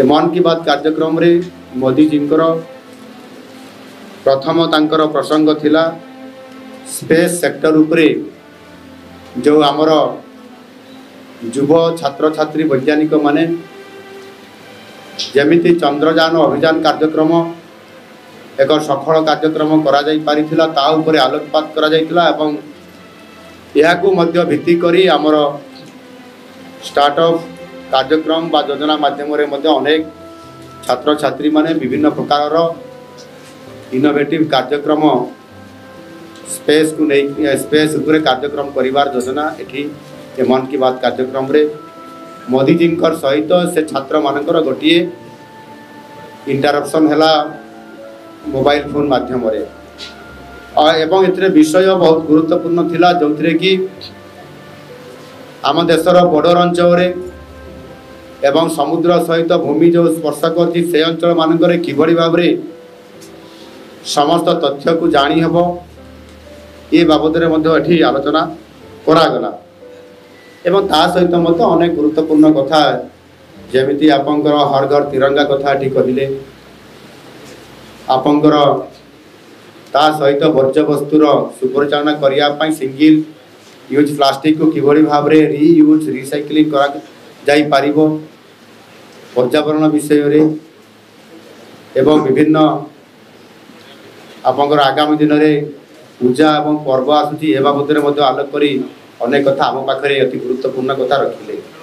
मन की बात कार्यक्रम रे मोदी जी प्रथम तांकर प्रसंग थिला स्पेस सेक्टर उपरे जो आमर युव छात्र छात्री वैज्ञानिक माने जमिति चंद्रयान अभियान कार्यक्रम एक सफल कार्यक्रम करा जाई पारिथिला ता उपरे आलोकपात करा जाइतिला एवं याकू मध्य भित्ति करी आमर स्टार्टअप कार्यक्रम बा योजना माध्यम रे मध्य अनेक छात्र छात्री माने विभिन्न प्रकार इनोवेटिव कार्यक्रम स्पेस को नहीं स्पेस उपरे कार्यक्रम करिवार योजना एठी मन की बात कार्यक्रम रे मोदी जी सहित से छात्र मानकर गोटे इंटरप्शन है मोबाइल फोन माध्यम रे एवं एथिरे विषय बहुत गुरुत्वपूर्ण थिला जो कि आम देशर बॉर्डर अंचल एवं समुद्र सहित भूमि जो स्पर्शक अच्छी से अंचल मानक किभली भाव में समस्त तथ्य को जानी हेब ये बाबद में आलोचना करागला एवं ता सहित अनेक गुरुत्वपूर्ण कथा जमीती आपंकर हर घर तिरंगा कथा कहले आपंकर ता सहित वर्ज्य वस्तुर सुपरिचालना करने सिंगल यूज प्लास्टिक को किभली भाव में रीयूज रिसाइक्लिंग करा जाई पारिबो पर्यावरण विषय रे एवं विभिन्न आपंकर आगामी दिन में पूजा एवं पर्व आसूची ए बाबद आलोक करी अनेक कथा आम पाखे अति गुरुत्वपूर्ण कथा रखिले।